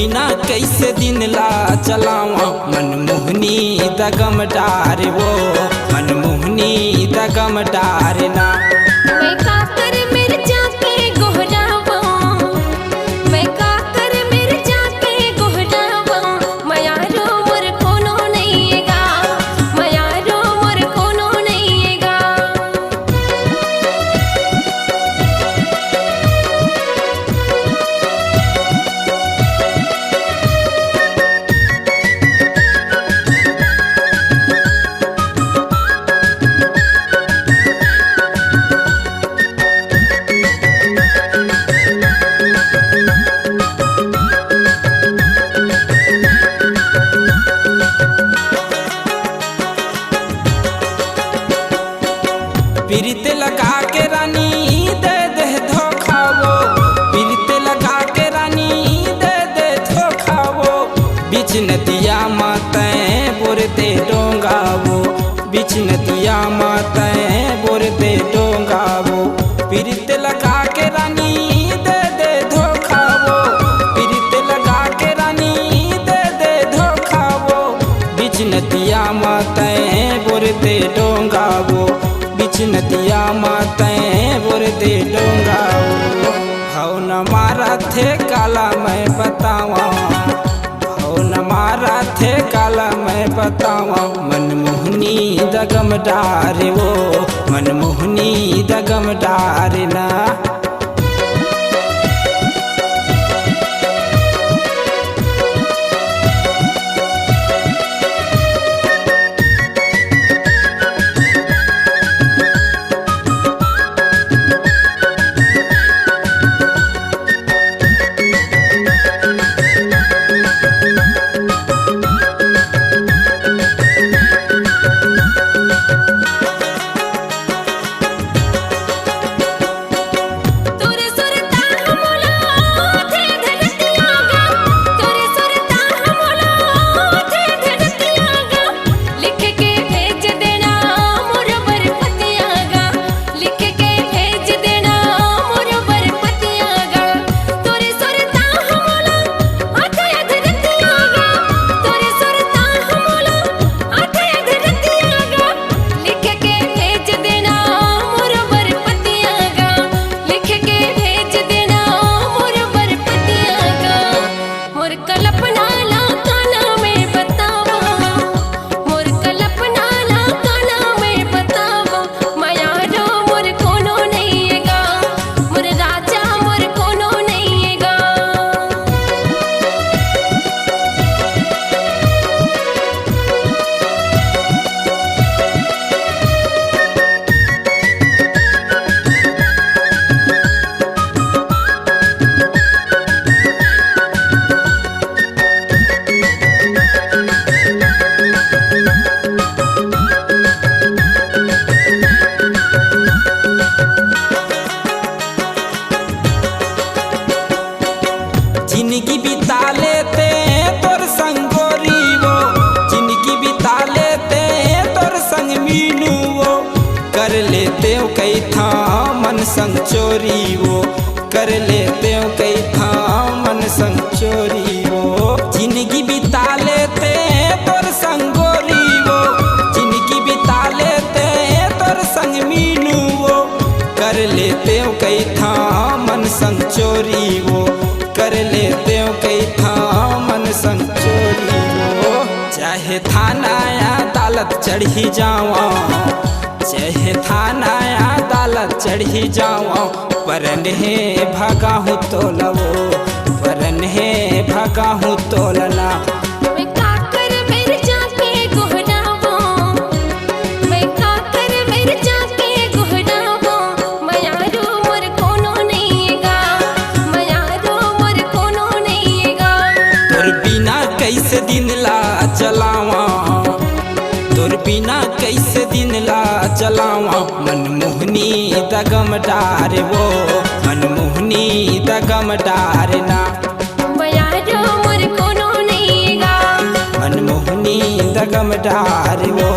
बिना कैसे दिन ला चलावा मनमोहनी दगम डारे वो मनमोहनी दगम डारे ना। मैं काकर मिर्जा के गोहरावा, मैं काकर मिर्जा के गोहरावा, मयारो मोर कोनो नहींगा, मयारो मोर कोनो नहींगा। पीरित लगा के रानी दे दे धोखा वो, पीरित लगा के रानी दे दे धोखा वो, बीच नदिया मातें बोरते डोंगा वो, बीच नदिया मातें बोरते डोंगा वो। पीरित लगा के रानी दे दे धोखा वो, पीरित लगा के रानी दे दे धोखा वो, बीच नदिया मातें बोरते डोंगा वो, बीच नदिया मातें बोरते डोंगा वो। भाव न मारा थे काला मैं बतावा, भाव न मारा थे काला मैं बतावा, मनमोहनी दगम डारे वो मनमोहनी दगम डारे ना। जिंदगी बिता लेते तोर संग गोरी वो, जिंदगी बिता लेते तोर संग मीनू वो, कर लेते हो कई था मन संग चोरी वो, कर लेते हो कई था मन संग चोरी वो। जिंदगी बिता लेते तोर संग गोरी वो, जिंदगी बिता लेते तोर संग मीनू वो, कर लेते हो कई था मन संग चोरी वो, कर लेते हो कई था मन संग चोरी वो। चाहे थाना या अदालत चढ़ी जावा, चाहे थाना या अदालत चढ़ी जावा, परन है भागा हूँ तो लवो, परन है भागा हूँ तो लना। मैं काकर मिर्जा के गोहरावा, मैं काकर मिर्जा के गोहरावा, मयारो मोर कोनो नहींगा, मयारो मोर कोनो नहींगा। तोर बिना कैसे दिन ला चलावा, तोर बिना कैसे दिन ला चलावा, मनमोहनी दगम डारे वो मनमोहनी दगम डारे ना। मयारो मोर कोनो नहींगा, मनमोहनी दगम डारे वो